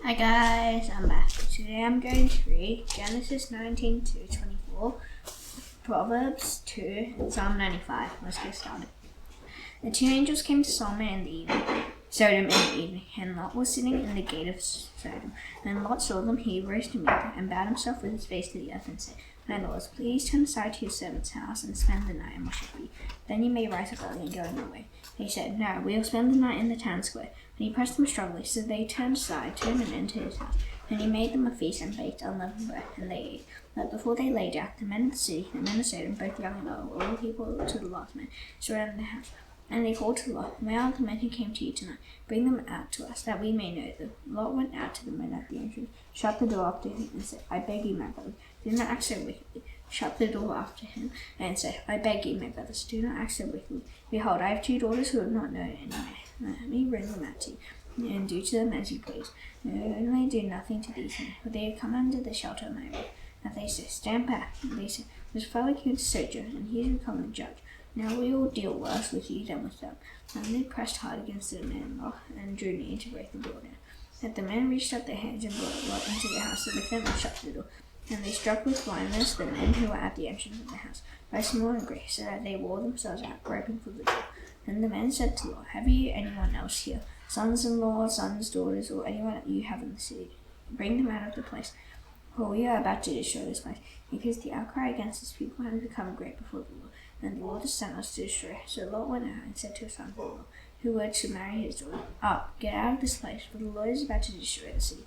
Hi guys, I'm back. Today I'm going to read Genesis 19 to 24, Proverbs 2, and Psalm 95. Let's get started. The two angels came to Sodom in the evening, and Lot was sitting in the gate of Sodom. When Lot saw them, he rose to meet them, and bowed himself with his face to the earth, and said, My lords, please turn aside to your servant's house, and spend the night in my shelter. Then you may rise up early and go on your way. They said, No, we will spend the night in the town square. And he pressed them strongly, so they turned aside, turned him into his house. And he made them a feast and baked unleavened bread, and they ate. But before they lay down, the men of the city, the men of Sodom, both young and old, all the people to the last man, surrounded the house. And they called to Lot, Where are the men who came to you tonight? Bring them out to us, that we may know them. Lot went out to the men at the entrance, shut the door after him, and said, I beg you, my brothers, do not act so wickedly. Shut the door after him, and said, I beg you, my brothers, do not act so wickedly. Behold, I have two daughters who have not known any man. Let me bring them out to you, and do to them as you please. Only do nothing to these men, for they have come under the shelter of my roof. And they said, Stand back. And they said, This fellow came to Sojourn, and he has become the judge. Now we will deal worse with you than with them. And they pressed hard against the men-in-law, and drew near to break the door down. But the men reached up their hands and brought Lot into the house with them and shut the door. And they struck with blindness the men who were at the entrance of the house, both small and great, so that they wore themselves out, groping for the door. Then the men said to Lot, Have you anyone else here, sons-in-law, sons, daughters, or anyone that you have in the city? Bring them out of the place, for we are about to destroy this place, because the outcry against this people has become great before the Lord, and the Lord has sent us to destroy. So Lot went out and said to his sons-in-law, who were to marry his daughter, Up, get out of this place, for the Lord is about to destroy the city.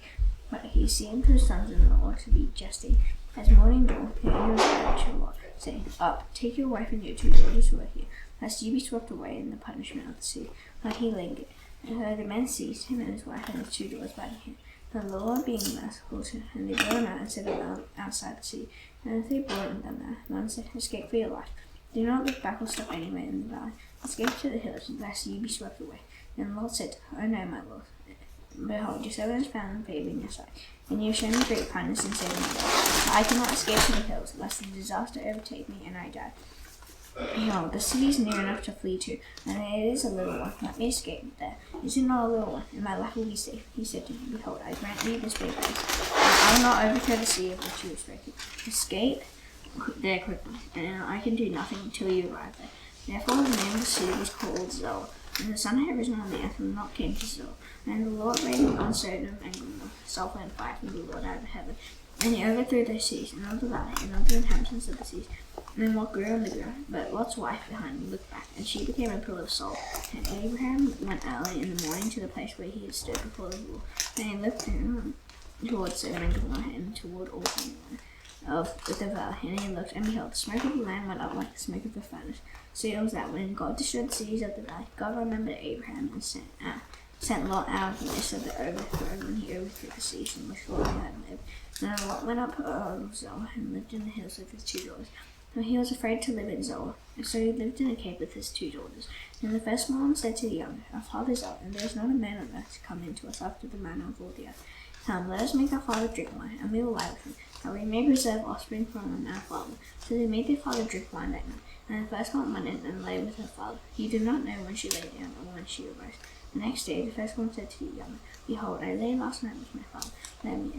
But he seemed to his sons-in-law to be jesting. As morning dawned, the angel was to Lot, saying, Up, take your wife and your two daughters who are here, lest you be swept away in the punishment of the sea. But he lingered. And so the men seized him and his wife and his two daughters by the hand. The Lord being merciful to him, and they brought him out and set him outside the city. And as they brought them there, one said, Escape for your life. Do not look back or stop anywhere in the valley. Escape to the hills, lest you be swept away. And Lot said, Oh no, my Lord. Behold, your servant has found favor in your sight, and you have shown me great kindness in saving my life. I cannot escape to the hills, lest the disaster overtake me and I die. Behold, the city is near enough to flee to, and it is a little one. Let me escape there. Is it not a little one, and my life will be safe? He said to me, Behold, I grant you this great grace, and I will not overthrow the sea of which you have spoken. Escape there quickly, and I can do nothing until you arrive there. Therefore the name of the city was called Zoar. And the sun had risen on the earth, and Lot came to Zoar. And the Lord rained on Sodom and Gomorrah sulfur and fire from the Lord out of heaven. And he overthrew their cities, and all the valley, and all the inhabitants of the seas. And Lot grew on the ground. But Lot's wife behind him looked back, and she became a pillar of salt. And Abraham went early in the morning to the place where he had stood before the Lord. And he looked toward Sodom and Gomorrah, and toward all of the valley. And he looked, and behold, the smoke of the land went up like the smoke of a furnace. So it was that when God destroyed the cities of the valley, God remembered Abraham and sent Lot out of the midst of the overthrow, when he overthrew the cities in which Lot had lived. And Lot went up of Zoar and lived in the hills with his two daughters. For he was afraid to live in Zoar, and so he lived in a cave with his two daughters. And the firstborn said to the younger, Our father is old, and there is not a man on earth to come in to us after the manner of all the earth. Come, let us make our father drink wine, and we will lie with him, that we may preserve offspring from our father. So they made their father drink wine that night. And the firstborn went in and lay with her father. He did not know when she lay down or when she arose. The next day the firstborn said to the younger, Behold, I lay last night with my father.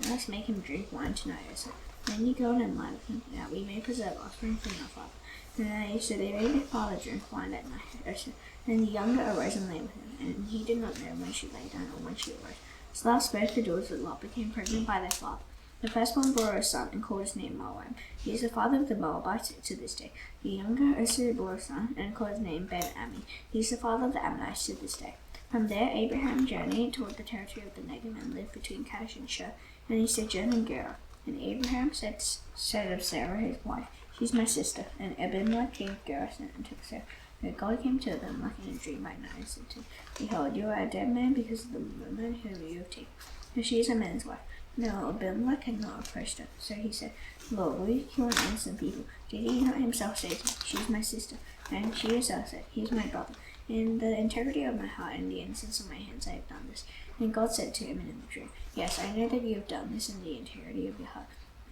Let's make him drink wine tonight also. Then you go in and lie with him, that we may preserve offspring from our father. So they made their father drink wine that night also. And the younger arose and lay with him, and he did not know when she lay down or when she arose. So thus both the daughters of Lot became pregnant by their father. The firstborn bore a son, and called his name Moab. He is the father of the Moabites to this day. The younger also bore a son, and called his name Ben-Ammi. He is the father of the Ammonites to this day. From there Abraham journeyed toward the territory of the Negev, and lived between Kadesh and Shur, and he sojourned in Gerar. And Abraham said of Sarah his wife, She is my sister. And Abimelech king of Gerar sent and took Sarah. But God came to Abimelech in a dream by night, and said to him, Behold, you are a dead man because of the woman whom you have taken, for she is a man's wife. Now Abimelech had not approached her, so he said, Lord, will you kill an innocent people? Did he not himself say to me, She is my sister? And she herself said, He is my brother. In the integrity of my heart and the innocence of my hands I have done this. And God said to him in the dream, Yes, I know that you have done this in the integrity of your heart.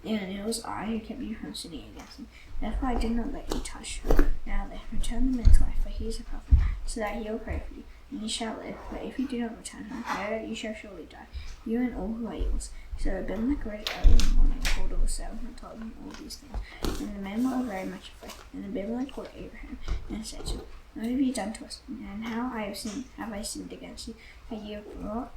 And it was I who kept you from sinning against him. Therefore I did not let you touch her. Now then, return the man's wife, for he is a prophet, so that he will pray for you. and you shall live. But if you do not return home, there you shall surely die, you and all who are yours. So Abimelech rose early in the morning and called all the servants and told them all these things. And the men were very much afraid. And Abimelech called Abraham and said to him, what have you done to us? And how have I sinned against you, that you have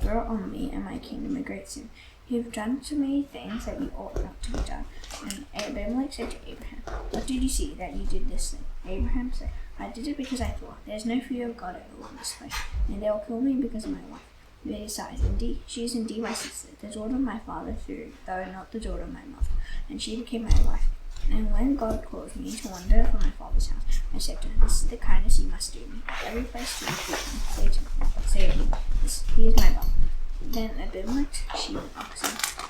brought on me and my kingdom a great sin? You have done to me things that you ought not to be done. And Abimelech said to Abraham, what did you see that you did this thing? Abraham said, I did it because I thought, there is no fear of God at all in this place, and they will kill me because of my wife. Besides, indeed, she is indeed my sister, the daughter of my father, though not the daughter of my mother, and she became my wife. And when God caused me to wander from my father's house, I said to him, this is the kindness you must do me. At every place you keep me, say to him, he is my brother. Then Abimelech sheep and oxen,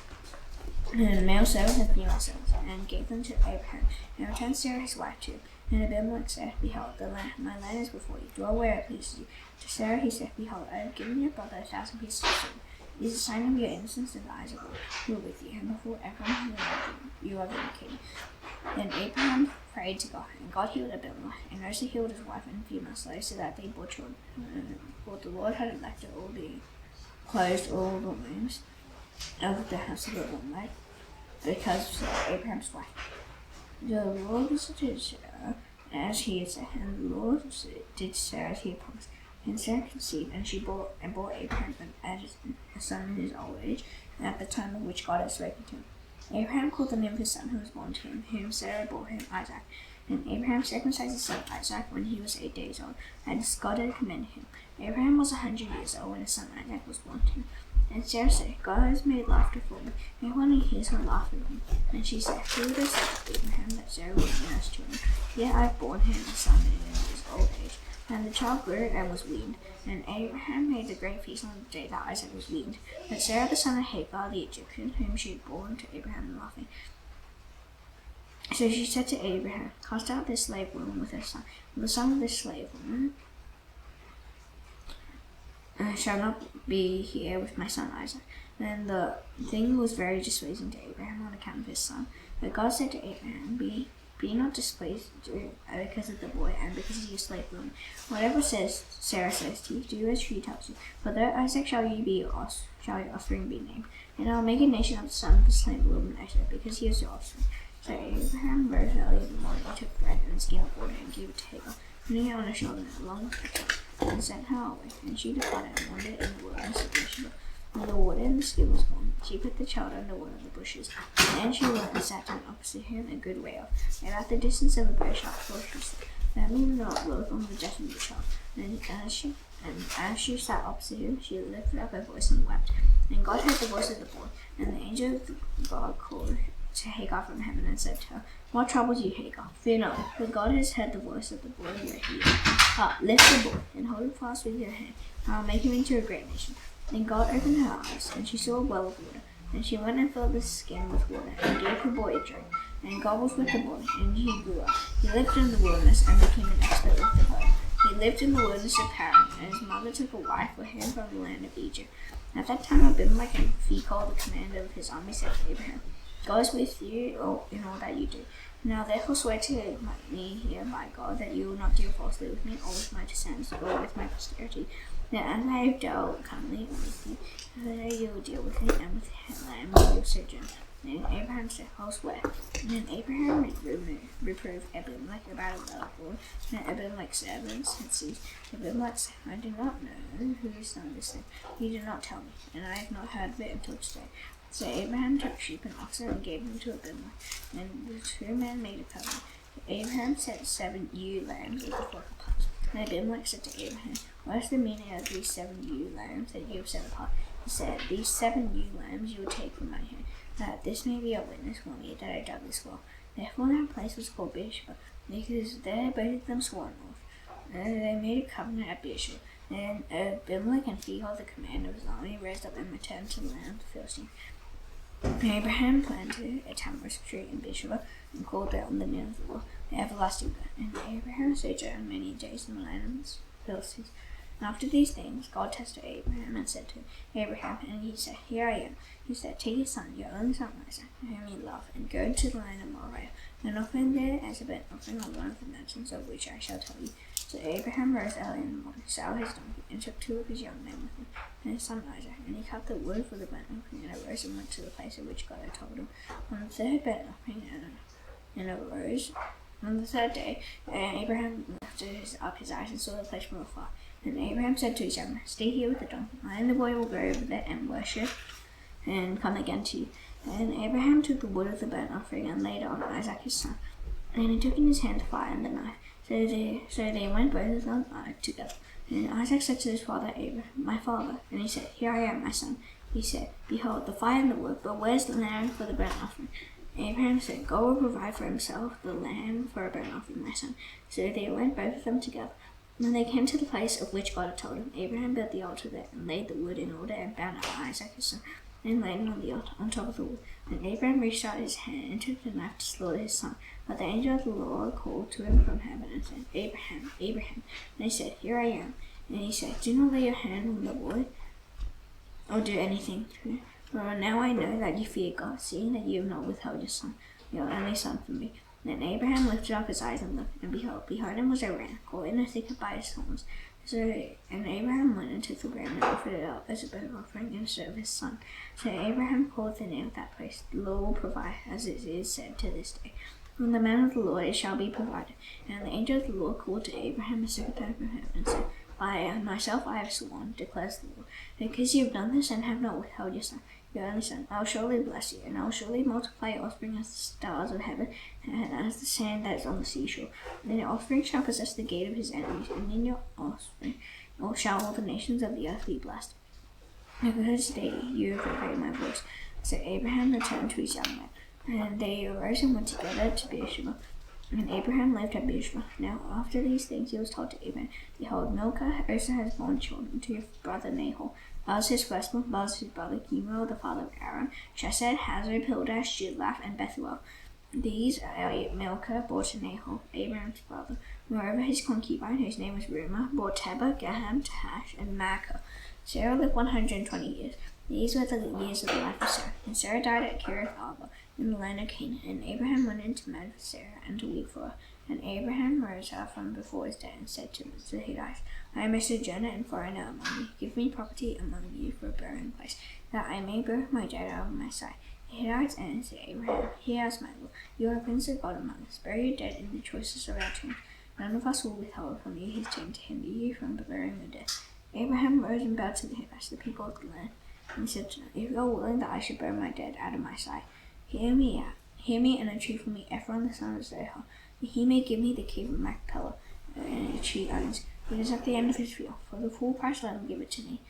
and male servants and female servants, and gave them to Abraham, and returned Sarah his wife to him. And Abimelech said, behold, my land is before you, dwell where it pleases you. To Sarah he said, behold, I have given your brother 1,000 pieces of silver. It is a sign of your innocence in the eyes of all who are with you, and before everyone who you are vindicated. Then Abraham prayed to God, and God healed Abimelech, and also healed his wife and female slaves, so that they bore children. For the Lord had elected closed all the wombs of the house of Abimelech because of Abraham's wife. The Lord visited Sarah as he had said, and the Lord did Sarah as he had promised. And Sarah conceived, and she bore Abraham a son in his old age, and at the time of which God had spoken to him. Abraham called the name of his son who was born to him, whom Sarah bore him, Isaac. And Abraham circumcised his son Isaac when he was 8 days old, as God had commanded him. Abraham was 100 years old when his son Isaac was born to him. And Sarah said, God has made laughter for me. Everyone who hears her laugh at me. And she said, who would have said to Abraham that Sarah would nurse children? Yet I have borne him a son in his old age. And the child grew and was weaned. And Abraham made a great feast on the day that Isaac was weaned. But Sarah the son of Hagar the Egyptian, whom she had borne to Abraham, laughing. So she said to Abraham, cast out this slave woman with her son. And the son of this slave woman shall not be here with my son Isaac. Then the thing was very displeasing to Abraham on account of his son. But God said to Abraham, be not displeased because of the boy and because of your slave woman. Whatever Sarah says to you, do as she tells you. For though Isaac shall your offspring be named. And I will make a nation of the son of the slave woman Isaac, because he is your offspring. So Abraham rose early in the morning and took bread and a skin of water and gave it to Hagar, putting it on her shoulder along with her child, and sent her away. And she departed and wandered in the wilderness of Beersheba. When the water in the skin was gone, she put the child under one of the bushes. And then she went and sat down opposite him a good way off, and at the distance of a bow shot, for she said, let me not look on the death of the child. And as she sat opposite him, she lifted up her voice and wept. And God heard the voice of the boy, and the angel of God called to Hagar from heaven and said to her, what troubles you, Hagar? Fear not, for God has heard the voice of the boy where he is. Lift the boy, and hold him fast with your hand. I will make him into a great nation. Then God opened her eyes, and she saw a well of water. And she went and filled the skin with water, and gave the boy a drink. And God was with the boy, and he grew up. He lived in the wilderness, and became an expert with the bow. He lived in the wilderness of Paran, and his mother took a wife for him from the land of Egypt. At that time Abimelech and Phicol, the commander of his army, said to Abraham, God is with you in all that you do. Now therefore swear to me here by God that you will not deal falsely with me, or with my descendants, or with my posterity. That as I have dealt kindly with you, that you will deal with me and with him and your sojourn. And Abraham said, I'll swear. And then Abraham reproved Abimelech about a well of water, and Abimelech's servants had ceased. Abimelech said, I do not know who has done this thing. He did not tell me, and I have not heard of it until today. So Abraham took sheep and oxen and gave them to Abimelech, and the two men made a covenant. Abraham set 7 ewe lambs with the flock of parts. And Abimelech said to Abraham, what is the meaning of these 7 ewe lambs that you have set apart? He said, these 7 ewe lambs you will take from my hand, that this may be a witness for me that I dug this well. Therefore that place was called Beersheba, because there both of them swore an oath. And they made a covenant at Beersheba. Then Abimelech and Phicol, the commander of his army, raised up and returned to the land of the Philistines. Abraham planted a tamarisk tree in Beersheba, and called it on the name of the Lord, the everlasting God. And Abraham sojourned many days in the land of the Philistines. And after these things, God tested Abraham and said to Abraham, and he said, here I am. He said, take your son, your only son Isaac, whom you love, and go to the land of Moriah, and offer him there as a burnt offering on one of the mountains of which I shall tell you. So Abraham rose early in the morning, saddled his donkey, and took 2 of his young men with him, and his son Isaac, and he cut the wood for the burnt offering, and arose and went to the place of which God had told him. On the third burnt offering, and arose on the third day, Abraham lifted up his eyes and saw the place from afar. And Abraham said to his young men, "Stay here with the donkey. I and the boy will go over there and worship, and come again to you." And Abraham took the wood of the burnt offering and laid it on Isaac his son. And he took in his hand the fire and the knife. So they went both of them together. And Isaac said to his father Abraham, "My father." And he said, "Here I am, my son." He said, "Behold, the fire and the wood, but where's the lamb for the burnt offering?" Abraham said, "God will provide for himself the lamb for a burnt offering, my son." So they went both of them together. When they came to the place of which God had told him, Abraham built the altar there and laid the wood in order and bound up Isaac his son, and laid him on the altar on top of the wood. And Abraham reached out his hand and took the knife to slaughter his son. But the angel of the Lord called to him from heaven and said, "Abraham, Abraham." And he said, "Here I am." And he said, "Do not lay your hand on the boy or do anything to him. For now I know that you fear God, seeing that you have not withheld your son, your only son, from me." Then Abraham lifted up his eyes and looked, and behold, behind him was a ram caught in a thicket by his horns. And Abraham went and took the ram and offered it up as a burnt offering instead of his son. So Abraham called the name of that place, "The Lord will provide," as it is said to this day. "From the man of the Lord it shall be provided." And the angel of the Lord called to Abraham a second time from heaven and said, "I myself I have sworn, declares the Lord, because you have done this and have not withheld your son, your only son, I will surely bless you, and I will surely multiply your offspring as the stars of heaven, and as the sand that is on the seashore. And your offspring shall possess the gate of his enemies, and in your offspring shall all the nations of the earth be blessed, because you have obeyed my voice." So Abraham returned to his young men, and they arose and went together to Beersheba. And Abraham lived at Beersheba. Now after these things he was told to Abraham, "Behold, Milcah also has borne children to your brother Nahor. Buz his firstborn, Buz his brother, Kemuel the father of Aaron, Chesed, Hazar, Pildash, Jidlaph, and Bethuel. These Milcah bore to Nahor, Abraham's brother. Moreover, his concubine, whose name was Reumah, bore Tebah, Gaham, Tahash, and Maacah. Sarah lived 120 years. These were the years of the life of Sarah. And Sarah died at Kiriath Arba in the land of Canaan. And Abraham went in to marry Sarah and to weep for her. And Abraham rose up from before his dead and said to the Hittites, "I am a sojourner and foreigner among you. Give me property among you for a burying place, that I may bury my dead out of my sight." The Hittites answered Abraham, "Hear us, my lord. You are a prince of God among us. Bury your dead in the choicest of our tombs. None of us will withhold from you his tomb to hinder you from burying your dead." Abraham rose and bowed to the Hittites, the people of the land, and said to them, "If you are willing that I should bury my dead out of my sight, hear me and entreat for me Ephron the son of Zohar, that he may give me the cave of Machpelah, which he owns. It is at the end of his field. For the full price let him give it to me,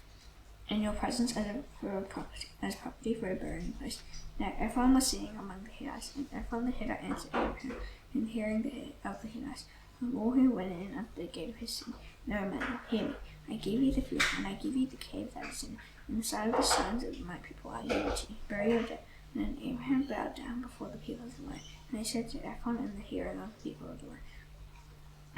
in your presence as property for a burying place." Now Ephron was sitting among the Hittites, and Ephron the Hittite answered Abraham in hearing of the Hittites, of all who went in at the gate of his city, "No, man, hear me. I give you the field, and I give you the cave that is in the sight of the sons of my people. I give it to you. Bury your dead." And then Abraham bowed down before the people of the land, and he said to Ephron in the hearing of the people of the land,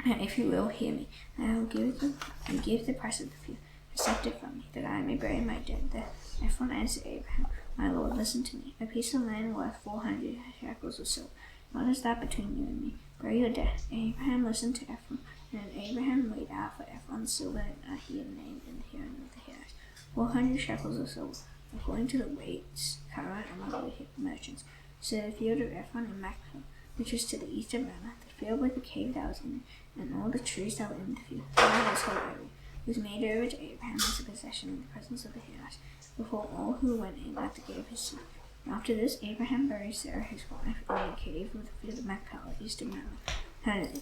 "Now if you will hear me, I will give the price of the field. Accept it from me, that I may bury my dead there." Ephron answered Abraham, "My lord, listen to me. A piece of land worth 400 shekels of silver. What is that between you and me? Bury your dead." Abraham listened to Ephron, and Abraham laid out for Ephron silver that he had named in the hearing of the Hittites, 400 shekels of silver, according to the weights current among the merchants. So the field of Ephron in Machpelah, which was to the east of Ramah, the field with the cave that was in it, and all the trees that were in the field, and this whole area, was made over to Abraham as a possession in the presence of the Hittites, before all who went in at the gate of his city. After this, Abraham buried Sarah his wife in a cave with the field of Machpelah east of Ramah,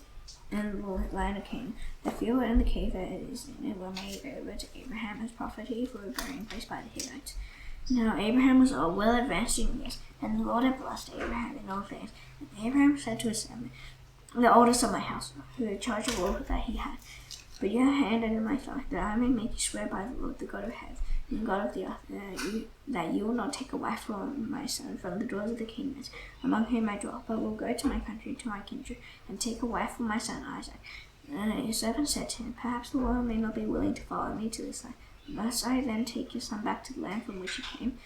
in the land of Canaan. The field and the cave that is in it were made over to Abraham as property for a burying place by the Hittites. Now Abraham was well advanced in years, and the Lord had blessed Abraham in all things. And Abraham said to his servant, the oldest of my household, who had charge of all that he had, "Put your hand under my thigh, that I may make you swear by the Lord, the God of heaven, and God of the earth, that you will not take a wife for my son from the daughters of the Canaanites, among whom I dwell, but will go to my country, to my kindred, and take a wife for my son Isaac." And his servant said to him, "Perhaps the Lord may not be willing to follow me to this land. Must I then take your son back to the land from which he came?"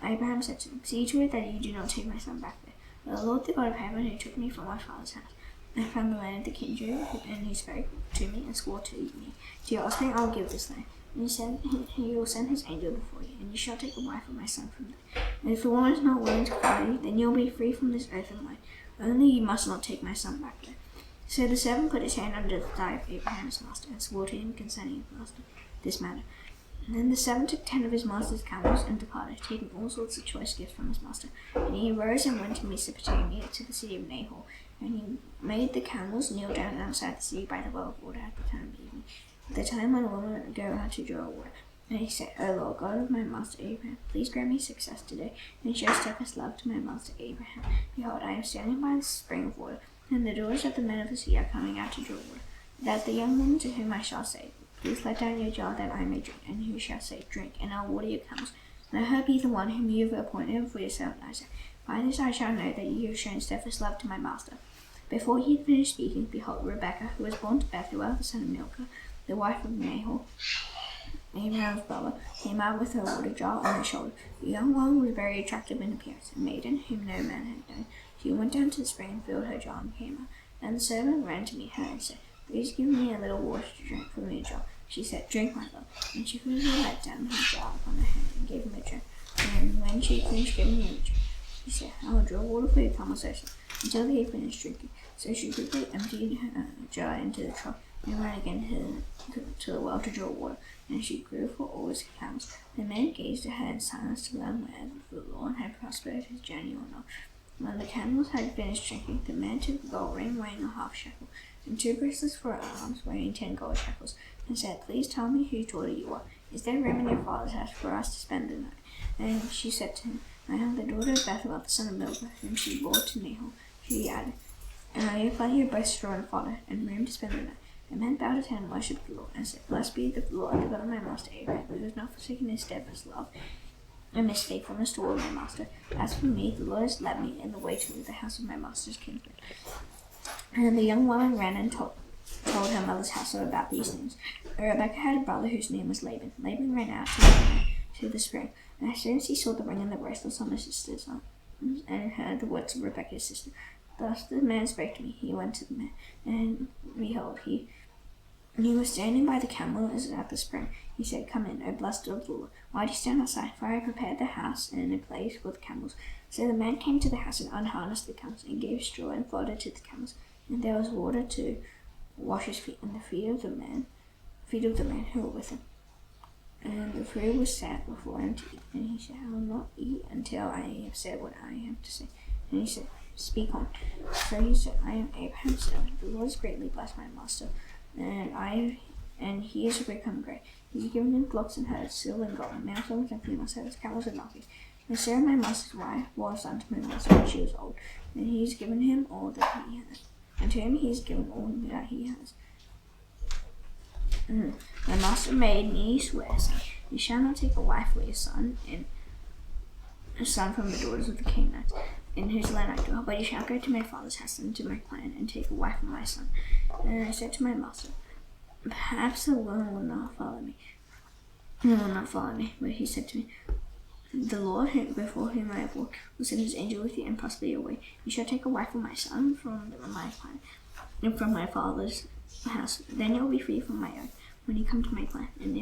Abraham said to him, "See to it that you do not take my son back there. The Lord, the God of heaven, who took me from my father's house, I found the land of the king Jun, and he spoke to me and swore to me, to your offspring I will give this land. And he said, he will send his angel before you, and you shall take a wife of my son from there. And if the woman is not willing to follow you, then you will be free from this oath of mine. Only you must not take my son back there. So the servant put his hand under the thigh of Abraham's master, and swore to him concerning his master this matter. And then the servant took 10 of his master's camels and departed, taking all sorts of choice gifts from his master. And he arose and went to Mesopotamia, to the city of Nahor. And he made the camels kneel down outside the city by the well of water at the time of evening, at the time when a woman would go out to draw water. And he said, O Lord, God of my master Abraham, please grant me success today, and show steadfast love to my master Abraham. Behold, I am standing by the spring of water, and the daughters of the men of the sea are coming out to draw water. That the young woman to whom I shall say, please let down your jar that I may drink, and who shall say, drink, and I will water your camels. Let her be the one whom you have appointed for yourself, Isaac. By this I shall know that you have shown steadfast love to my master. Before he had finished speaking, behold, Rebekah, who was born to Bethuel, the son of Milcah, the wife of Nahor, Abraham's brother, came out with her water jar on her shoulder. The young one was very attractive in appearance, a maiden whom no man had known. She went down to the spring and filled her jar and came out. And the servant ran to meet her and said, please give me a little water to drink from your jar. She said, drink, my love. And she quickly let down her jar upon her hand and gave him a drink. And when she had finished giving him a drink, she said, I will draw water for your camels also, until they finished drinking. So she quickly emptied her jar into the trough and ran again to the well to draw water. And she grew for all his camels. The man gazed at her in silence to learn whether the Lord had prospered his journey or not. When the camels had finished drinking, the man took a gold ring weighing a half shekel, and 2 bracelets for her arms weighing 10 gold shekels, and said, please tell me whose daughter you are. Is there room in your father's house for us to spend the night? And she said to him, I am the daughter of Bethuel, the son of Milcah, whom she bore to Nahor. She added, and I have plenty of both straw and fodder, and room to spend the night. The man bowed his head and worshipped the Lord, and said, blessed be the Lord, the God of my master Abraham, who has not forsaken his steadfast love and his faithfulness toward my master. As for me, the Lord has led me in the way to the house of my master's kinsman. And the young woman ran and told her mother's household about these things. Rebekah had a brother whose name was Laban. Laban ran out to the spring, and as soon as he saw the ring and the bracelets on his sister's arms, and heard the words of Rebekah's sister, thus the man spoke to me. He went to the man, and behold, he was standing by the camels at the spring. He said, come in, O blessed of the Lord. Why do you stand outside? For I have prepared the house and a place for the camels. So the man came to the house and unharnessed the camels, and gave straw and fodder to the camels. And there was water to wash his feet, and the feet of the man who were with him. And the food was set before him to eat. And he said, I will not eat until I have said what I have to say. And he said, speak on. So he said, I am Abraham's servant. The Lord has greatly blessed my master, and he has become great. He has given him flocks and herds, silver and gold, male servants and female servants, camels and donkeys. And Sarah, my master's wife, was unto my master when she was old, and he has given him all that he has. And to him he has given all that he has. My master made me swear, saying, you shall not take a wife for your son, and a son from the daughters of the Canaanites, in whose land I dwell, but you shall go to my father's house and to my clan, and take a wife for my son. And I said to my master, perhaps the woman will not follow me. But he said to me, the Lord, before whom I have walked, will send his angel with you and prosper your way. You shall take a wife for my son from my clan, and from my father's house. Then you will be free from my oath when you come to my clan. And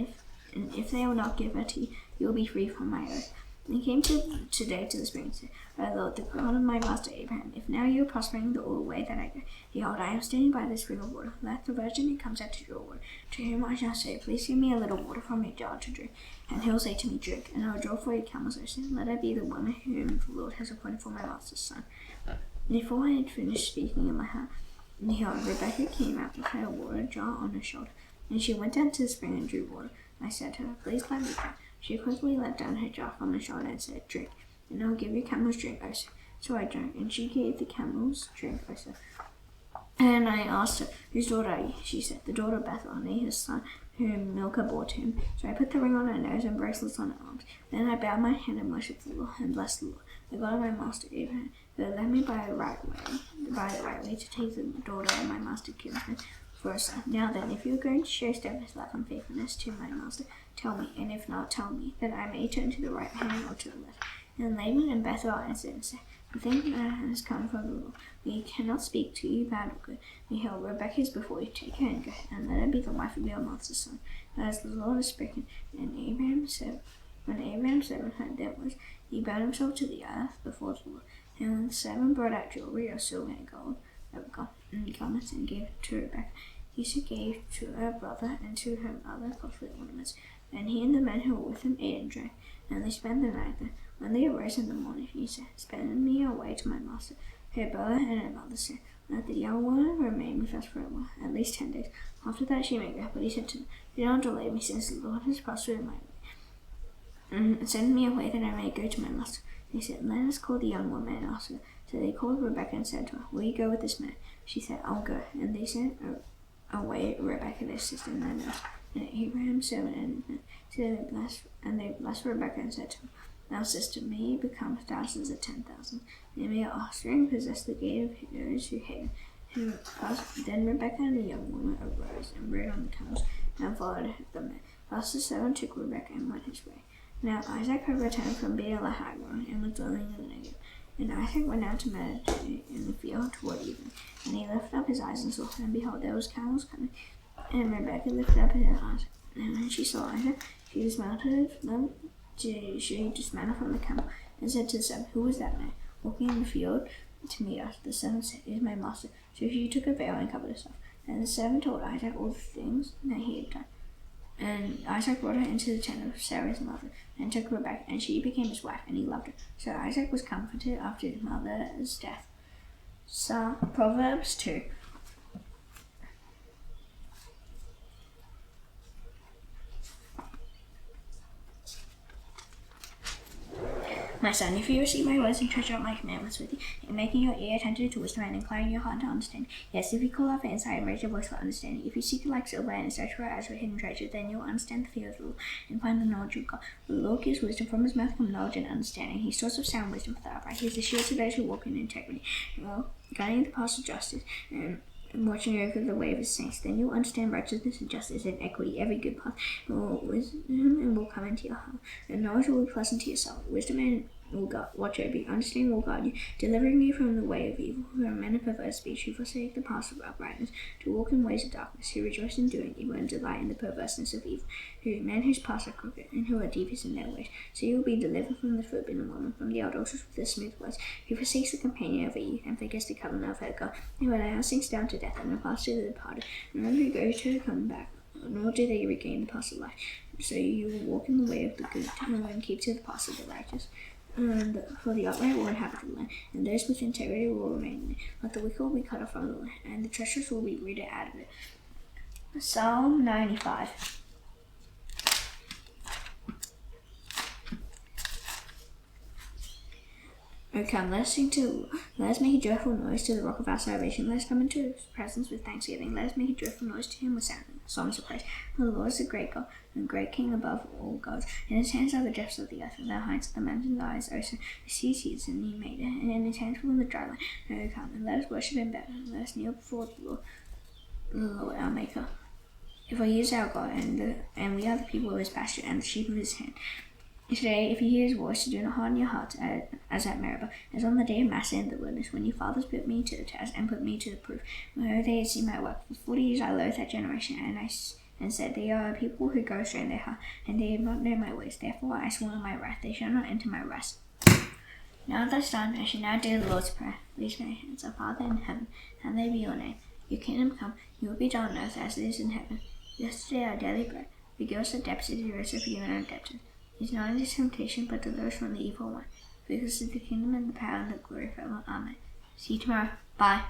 if they will not give her to you, you will be free from my oath. And he came today to the spring and said, O Lord, the God of my master Abraham, if now you are prospering all the way that I go, behold, I am standing by the spring of water. Let the virgin who comes out to draw water, to whom I shall say, please give me a little water from your jar to drink. And he will say to me, drink, and I will draw for your camels also. Let her be the woman whom the Lord has appointed for my master's son. And before I had finished speaking in my heart, behold, Rebekah came out with her water jar on her shoulder, and she went down to the spring and drew water. I said to her, please let me drink. She quickly let down her jar from her shoulder and said, drink, and I will give your camels drink also. So I drank, and she gave the camels drink also. And I asked her, whose daughter are you? She said, the daughter of Bethuel, his son, whom Milcah bore to him. So I put the ring on her nose and bracelets on her arms. Then I bowed my head and worshipped the Lord, and blessed the Lord, the God of my master Abraham, who had led me by the right way to take the daughter of my master kinsman for a son. Now then, if you are going to show steadfast love and faithfulness to my master, tell me, and if not, tell me, that I may turn to the right hand or to the left. And Laban and Bethuel answered and said, The thing that has come from the Lord. We cannot speak to you bad or good. Behold, Rebekah is before you. Take her and go, and let her be the wife of your master's son. As the Lord has spoken. And Abraham said, when Abraham's servant heard that was, he bowed himself to the earth before the Lord. And when the servant brought out jewelry of silver and gold, and garments, and gave it to Rebekah, he gave to her brother and to her mother costly ornaments. And he and the men who were with him ate and drank, and they spent the night there. When they arose in the morning, he said, "Send me away to my master." Her brother and her mother said, "Let the young woman remain with us for a while, at least 10 days. After that she may go." But he said to them, "Do not delay me, since the Lord has prospered my way. Send me away that I may go to my master." They said, "Let us call the young woman and ask her." So they called Rebekah and said to her, "Will you go with this man?" She said, "I'll go." And they sent away Rebekah their sister and their nurse, and Abraham's servant, and they blessed Rebekah and said to her, "Now, sister, may you become thousands of 10,000, and may your offspring possess the gate of those who hate him." Then Rebekah and the young woman arose and rode on the camels and followed the men. Thus the servant took Rebekah and went his way. Now Isaac had returned from Beer-lahai-roi and was dwelling in the Negev. And Isaac went out to meditate in the field toward evening, and he lifted up his eyes and saw, and behold, there was camels coming. And Rebekah lifted up her eyes, and when she saw Isaac, she dismounted from the camel, and said to the servant, "Who was that man walking in the field to meet us?" The servant said, "It is my master." So she took a veil and covered herself. And the servant told Isaac all the things that he had done. And Isaac brought her into the tent of Sarah's mother, and took Rebekah, and she became his wife, and he loved her. So Isaac was comforted after his mother's death. Proverbs 2. My son, if you receive my words and treasure up my commandments with you, in making your ear attentive to wisdom and inclining your heart to understand. Yes, if you call out for insight and raise your voice for understanding, if you seek it like silver and search for it as for hidden treasure, then you will understand the fear of the Lord and find the knowledge of God. For the Lord gives wisdom, from his mouth come knowledge and understanding. He stores up sound wisdom for the upright. He is the shield to those who walk in integrity, guiding the paths of justice, and watching over the way of his saints. Then you will understand righteousness and justice and equity, every good path. Wisdom will come into your heart, and knowledge will be pleasant to your soul. Wisdom and will watch over you. Understanding will guard you, delivering you from the way of evil, who are men of perverse speech, who forsake the paths of uprightness, to walk in ways of darkness, who rejoice in doing evil and delight in the perverseness of evil, men whose paths are crooked, and who are devious in their ways. So you will be delivered from the forbidden woman, from the adulteress with the smooth words, who forsakes the companion of her youth, and forgets the covenant of her God, who allow sinks down to death, and the paths to the departed, and none who go to her come back, nor do they regain the paths of life. So you will walk in the way of the good, and keep to the paths of the righteous. For the upright will inhabit the land, and those with integrity will remain in it. But the wicked will be cut off from the land, and the treacherous will be rooted out of it. Psalm 95. O come, let us sing to the Lord. Let us make a joyful noise to the rock of our salvation. Let us come into his presence with thanksgiving. Let us make a joyful noise to him with songs of praise. For the Lord is a great God, and a great King above all gods. In his hands are the depths of the earth, and the heights of the mountains are his ocean. The sea sees, and he made it, and in his hands full the dry land. O come, and let us worship him better. Let us kneel before the Lord our Maker. For he is our God, and we are the people of his pasture, and the sheep of his hand. Today, if you hear his voice, do not harden your hearts as at Meribah, as on the day of Massah in the wilderness, when your fathers put me to the test and put me to the proof. When they had seen my work, for 40 years I loathed that generation, and said, They are a people who go astray in their heart, and they have not known my ways. Therefore I swore in my wrath, they shall not enter my rest. Now that it's done, I shall now do the Lord's Prayer. Please my hands, Our Father in heaven, hallowed be your name. Your kingdom come, your will be done on earth as it is in heaven. Yesterday our daily bread. Forgive us our debts as we also forgive our debtors. Lead us not into temptation, but deliver us from the evil one. For yours is the kingdom and the power and the glory forever. Amen. See you tomorrow. Bye.